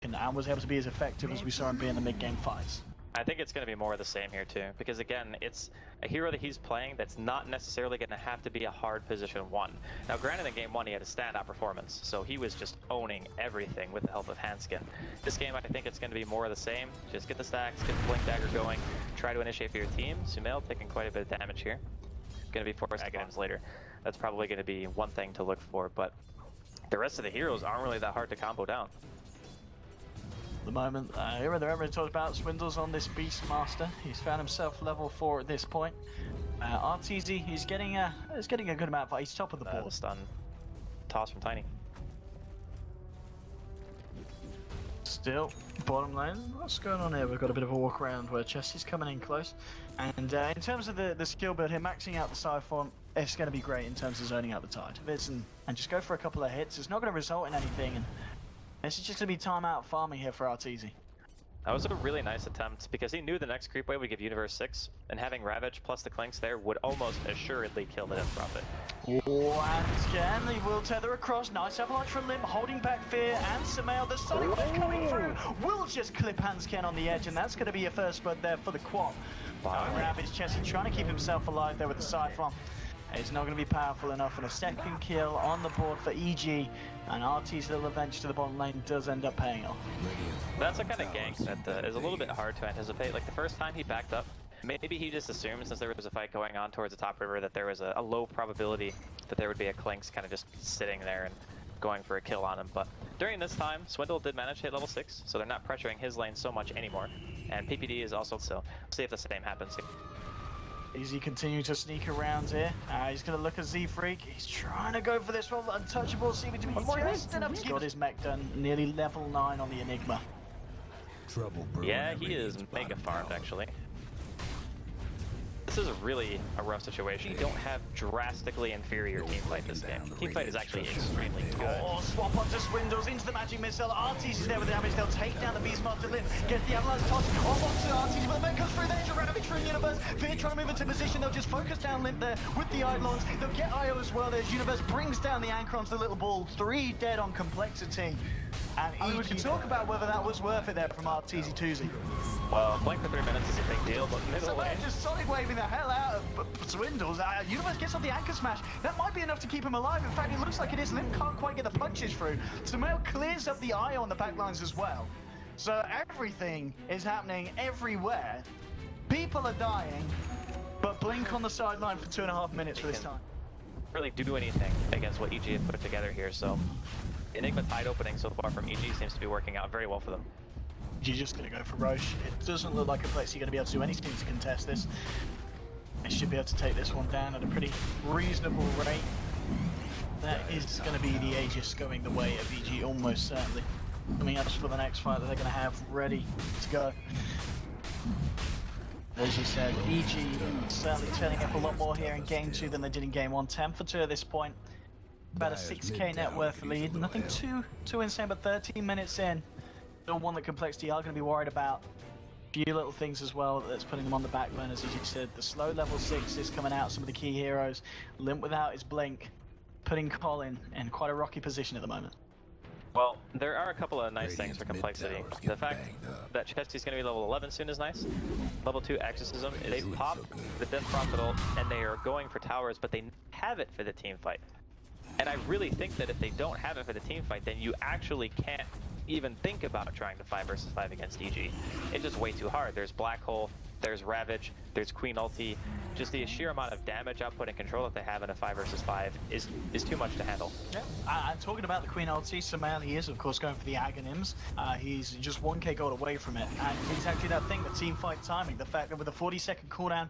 And was able to be as effective as we saw him be in the mid-game fights. I think it's going to be more of the same here too, because again, it's a hero that he's playing that's not necessarily going to have to be a hard position one. Now granted, in game one he had a standout performance, so he was just owning everything with the help of Handskin. This game I think it's going to be more of the same, just get the stacks, get the Blink Dagger going, try to initiate for your team. Sumail taking quite a bit of damage here. Going to be forced Aghanims later. That's probably going to be one thing to look for, but the rest of the heroes aren't really that hard to combo down. At the moment, everybody talks about Swindles on this Beastmaster. He's found himself level 4 at this point. RTZ, he's getting a good amount of fight. He's top of the board. The stun toss from Tiny. Still, bottom lane, what's going on here? We've got a bit of a walk around where Chesty's coming in close. And in terms of the skill build here, maxing out the Siphon, it's going to be great in terms of zoning out the Tide. And just go for a couple of hits. It's not going to result in anything. And this is just going to be timeout farming here for RTZ. That was a really nice attempt because he knew the next creep wave would give Universe 6, and having Ravage plus the Clinks there would almost assuredly kill the Death Prophet. Oh, and again, they will tether across. Nice avalanche from Limb, holding back Fear and Sumail. The Sonic Wave coming through will just clip Hansken on the edge, and that's going to be a first blood there for the quad. Ravage Chesty trying to keep himself alive there with the Siphon. It's not going to be powerful enough, and a second kill on the board for EG, and RT's little adventure to the bottom lane does end up paying off. That's a kind of gank that is a little bit hard to anticipate. Like the first time he backed up, maybe he just assumed since there was a fight going on towards the top river that there was a low probability that there would be a Clinks kind of just sitting there and going for a kill on him. But during this time, Swindle did manage to hit level 6, so they're not pressuring his lane so much anymore. And PPD is also, so we'll see if the same happens here. Easy continue to sneak around here. He's going to look at Z-Freak. He's trying to go for this one. Untouchable seeming to be just enough to get his mech done. Nearly level 9 on the Enigma. Yeah, he is mega farmed actually. This is really a rough situation. You don't have drastically inferior teamfight this game. Teamfight is actually extremely good. Oh, swap onto Swindles into the magic missile. RT's is there with the damage. They'll take down the Beastmaster Limb. Get the avalanche toss. Off onto RT's, but the mech comes through there to Ravage through Universe. Fear trying to move into position. They'll just focus down Limb there with the Eidolons. They'll get IO as well. There's Universe brings down the Ankrons, the little ball. 3 dead on complexity. And we can talk about whether that was worth it there from RTZ Tuesday. Well, playing for 3 minutes is a big deal, but middle lane. Just Sonic waving the hell out of Swindles. Universe gets off the anchor smash. That might be enough to keep him alive. In fact, it looks like it is. Limb can't quite get the punches through. Sumail clears up the eye on the backlines as well. So everything is happening everywhere. People are dying, but Blink on the sideline for 2.5 minutes for this time. Really do anything against what EG have put together here, so Enigma Tide opening so far from EG seems to be working out very well for them. You're just going to go for Roche. It doesn't look like a place you're going to be able to do anything to contest this. They should be able to take this one down at a pretty reasonable rate. That is going to be the Aegis going the way of EG, almost certainly. Coming up for the next fight that they're going to have ready to go. As you said, EG certainly turning up a lot more here in Game 2 than they did in Game 1. 10 for 2 at this point. About a 6k net worth lead. Nothing too insane, but 13 minutes in. Still one that Complexity are going to be worried about. Few little things as well that's putting them on the back burners, as you said. The slow level 6 is coming out, some of the key heroes. Limp without his blink, putting Colin in quite a rocky position at the moment. Well, there are a couple of nice things for Complexity. The fact that Chesty's going to be level 11 soon is nice. Level 2 Exorcism, they pop the Death Prophet ult, and they are going for towers, but they have it for the team fight. And I really think that if they don't have it for the team fight, then you actually can't even think about trying to 5 versus 5 against EG. It's just way too hard. There's Black Hole, there's Ravage, there's Queen Ulti. Just the sheer amount of damage output and control that they have in a 5 versus 5 is too much to handle. Yeah, I'm talking about the Queen Ulti. Sumail, he is of course going for the Aghanims. He's just 1k gold away from it. And exactly that thing, the team fight timing. The fact that with a 40-second cooldown,